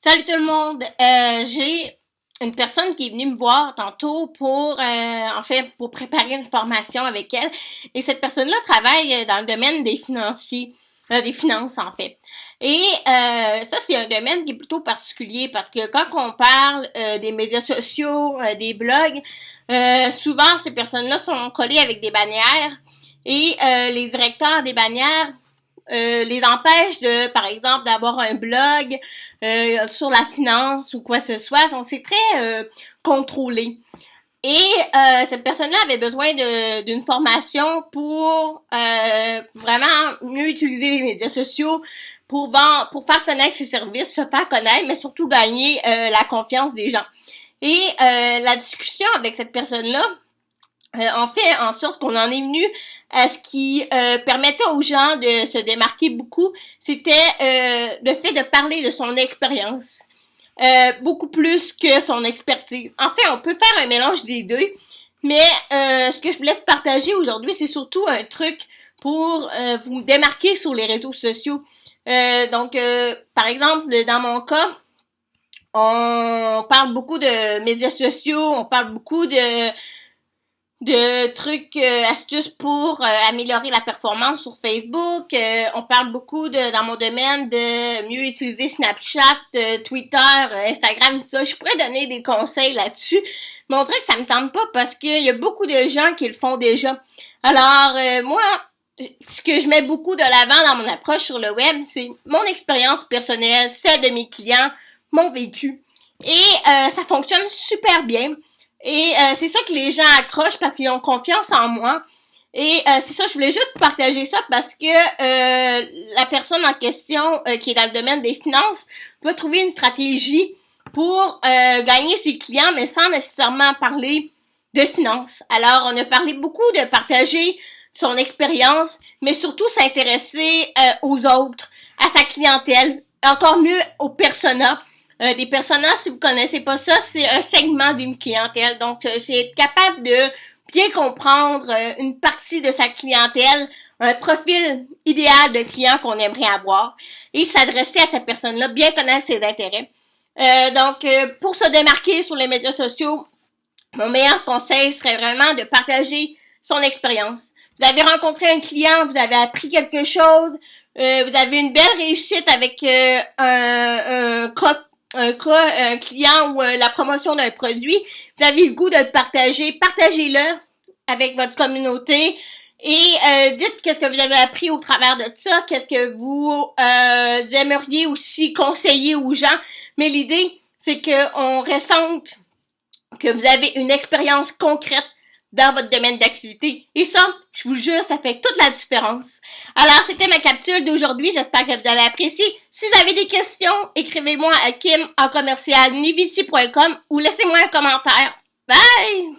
Salut tout le monde. J'ai une personne qui est venue me voir tantôt pour préparer une formation avec elle. Et cette personne-là travaille dans le domaine des finances en fait. Et ça, c'est un domaine qui est plutôt particulier parce que quand on parle des médias sociaux, des blogs, souvent ces personnes-là sont collées avec des bannières et les directeurs des bannières les empêche par exemple, d'avoir un blog sur la finance ou quoi que ce soit. Donc, c'est très contrôlé. Et cette personne-là avait besoin d'une formation pour vraiment mieux utiliser les médias sociaux, pour faire connaître ses services, se faire connaître, mais surtout gagner la confiance des gens. Et la discussion avec cette personne-là, on fait en sorte qu'on en est venu à ce qui permettait aux gens de se démarquer beaucoup, c'était le fait de parler de son expérience, beaucoup plus que son expertise. En fait, on peut faire un mélange des deux, mais ce que je voulais partager aujourd'hui, c'est surtout un truc pour vous démarquer sur les réseaux sociaux. Par exemple, dans mon cas, on parle beaucoup de médias sociaux, on parle beaucoup de trucs, astuces pour améliorer la performance sur Facebook. On parle beaucoup dans mon domaine de mieux utiliser Snapchat, Twitter, Instagram, tout ça. Je pourrais donner des conseils là-dessus, mais on dirait que ça me tente pas parce qu'il y a beaucoup de gens qui le font déjà. Alors, moi, ce que je mets beaucoup de l'avant dans mon approche sur le web, c'est mon expérience personnelle, celle de mes clients, mon vécu. Et ça fonctionne super bien. Et c'est ça que les gens accrochent parce qu'ils ont confiance en moi. Et c'est ça, je voulais juste partager ça parce que la personne en question qui est dans le domaine des finances doit trouver une stratégie pour gagner ses clients, mais sans nécessairement parler de finances. Alors, on a parlé beaucoup de partager son expérience, mais surtout s'intéresser aux autres, à sa clientèle, encore mieux aux personas. Des personas, si vous connaissez pas ça, c'est un segment d'une clientèle. Donc, c'est être capable de bien comprendre une partie de sa clientèle, un profil idéal de client qu'on aimerait avoir et s'adresser à cette personne-là, bien connaître ses intérêts. Pour se démarquer sur les médias sociaux, mon meilleur conseil serait vraiment de partager son expérience. Vous avez rencontré un client, vous avez appris quelque chose, vous avez une belle réussite avec un client ou la promotion d'un produit, vous avez le goût de le partager, partagez-le avec votre communauté et dites qu'est-ce que vous avez appris au travers de ça, qu'est-ce que vous aimeriez aussi conseiller aux gens. Mais l'idée, c'est qu'on ressente que vous avez une expérience concrète dans votre domaine d'activité. Et ça, je vous jure, ça fait toute la différence. Alors, c'était ma capsule d'aujourd'hui. J'espère que vous avez apprécié. Si vous avez des questions, écrivez-moi à kim@nivici.com ou laissez-moi un commentaire. Bye!